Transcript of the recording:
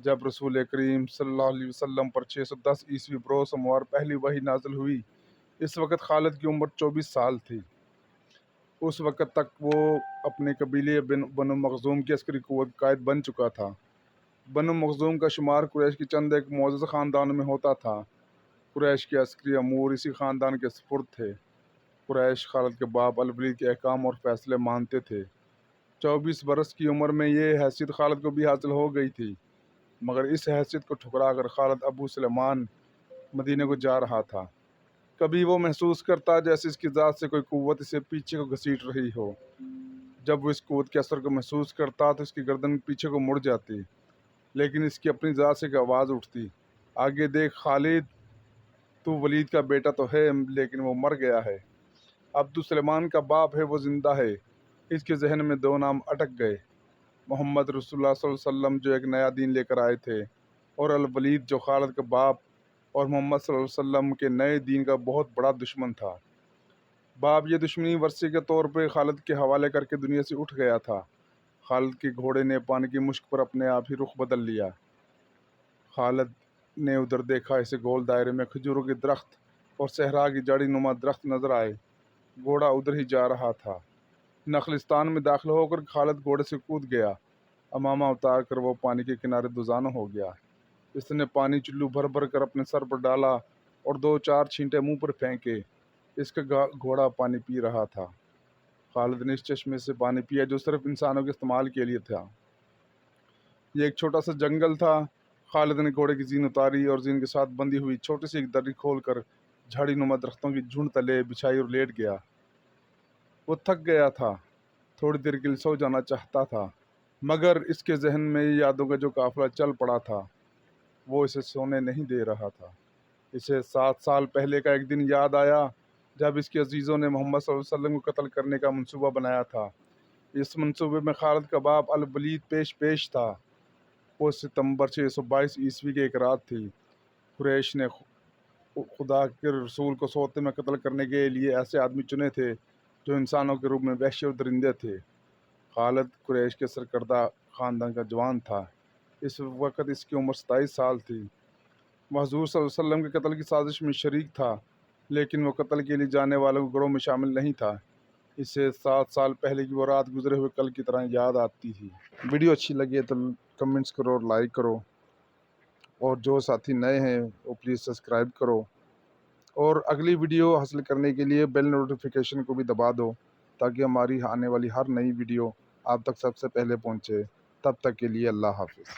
جب رسول کریم صلی اللہ علیہ وسلم پر 610 عیسوی بروز سموار پہلی وحی نازل ہوئی، اس وقت خالد کی عمر 24 سال تھی۔ اس وقت تک وہ اپنے قبیلے بنو مخزوم کی عسکری قوت کا قائد بن چکا تھا۔ بنو مخزوم کا شمار قریش کی چند ایک معزز خاندانوں میں ہوتا تھا۔ قریش کے عسکری امور اسی خاندان کے سپرد تھے۔ قریش خالد کے باپ الولید کے احکام اور فیصلے مانتے تھے۔ 24 برس کی عمر میں یہ حیثیت خالد کو بھی حاصل ہو گئی تھی، مگر اس حیثیت کو ٹھکرا کر خالد ابو سلیمان مدینے کو جا رہا تھا۔ کبھی وہ محسوس کرتا جیسے اس کی ذات سے کوئی قوت اسے پیچھے کو گھسیٹ رہی ہو۔ جب وہ اس قوت کے اثر کو محسوس کرتا تو اس کی گردن پیچھے کو مڑ جاتی، لیکن اس کی اپنی ذات سے ایک آواز اٹھتی، آگے دیکھ خالد، تو ولید کا بیٹا تو ہے لیکن وہ مر گیا ہے۔ عبد سلیمان کا باپ ہے، وہ زندہ ہے۔ اس کے ذہن میں دو نام اٹک گئے، محمد رسول اللہ صلی اللہ علیہ وسلم جو ایک نیا دین لے کر آئے تھے، اور الولید جو خالد کا باپ اور محمد صلی اللہ علیہ وسلم کے نئے دین کا بہت بڑا دشمن تھا۔ باپ یہ دشمنی ورثے کے طور پہ خالد کے حوالے کر کے دنیا سے اٹھ گیا تھا۔ خالد کے گھوڑے نے پانی کی مشک پر اپنے آپ ہی رخ بدل لیا۔ خالد نے ادھر دیکھا، اسے گول دائرے میں کھجوروں کے درخت اور صحرا کی جڑی نما درخت نظر آئے۔ گھوڑا ادھر ہی جا رہا تھا۔ نخلستان میں داخل ہو کر خالد گھوڑے سے کود گیا۔ امامہ اتار کر وہ پانی کے کنارے دوزانوں ہو گیا۔ اس نے پانی چلو بھر بھر کر اپنے سر پر ڈالا اور 2-4 چھینٹے منہ پر پھینکے۔ اس کا گھوڑا پانی پی رہا تھا۔ خالد نے اس چشمے سے پانی پیا جو صرف انسانوں کے استعمال کے لیے تھا۔ یہ ایک چھوٹا سا جنگل تھا۔ خالد نے گھوڑے کی زین اتاری اور زین کے ساتھ بندھی ہوئی چھوٹی سی ایک دری کھول کر جھاڑی نما درختوں کی جھنڈ تلے بچھائی اور لیٹ گیا۔ وہ تھک گیا تھا، تھوڑی دیر کے لیے سو جانا چاہتا تھا، مگر اس کے ذہن میں یادوں کا جو قافلہ چل پڑا تھا وہ اسے سونے نہیں دے رہا تھا۔ اسے 7 سال پہلے کا ایک دن یاد آیا جب اس کے عزیزوں نے محمد صلی اللہ علیہ وسلم کو قتل کرنے کا منصوبہ بنایا تھا۔ اس منصوبے میں خالد کا باپ الولید پیش تھا۔ وہ ستمبر 622 عیسوی کی ایک رات تھی۔ قریش نے خدا کے رسول کو سوتے میں قتل کرنے کے لیے ایسے آدمی چنے تھے جو انسانوں کے روپ میں وحشی اور درندے تھے۔ خالد قریش کے سرکردہ خاندان کا جوان تھا۔ اس وقت اس کی عمر 27 سال تھی۔ وہ حضور صلی اللہ علیہ وسلم کے قتل کی سازش میں شریک تھا، لیکن وہ قتل کے لیے جانے والوں کے گروہ میں شامل نہیں تھا۔ اسے 7 سال پہلے کی وہ رات گزرے ہوئے کل کی طرح یاد آتی تھی۔ ویڈیو اچھی لگی ہے تو کمنٹس کرو اور لائک کرو، اور جو ساتھی نئے ہیں وہ پلیز سبسکرائب کرو، اور اگلی ویڈیو حاصل کرنے کے لیے بیل نوٹیفیکیشن کو بھی دبا دو تاکہ ہماری آنے والی ہر نئی ویڈیو آپ تک سب سے پہلے پہنچے۔ تب تک کے لیے اللہ حافظ۔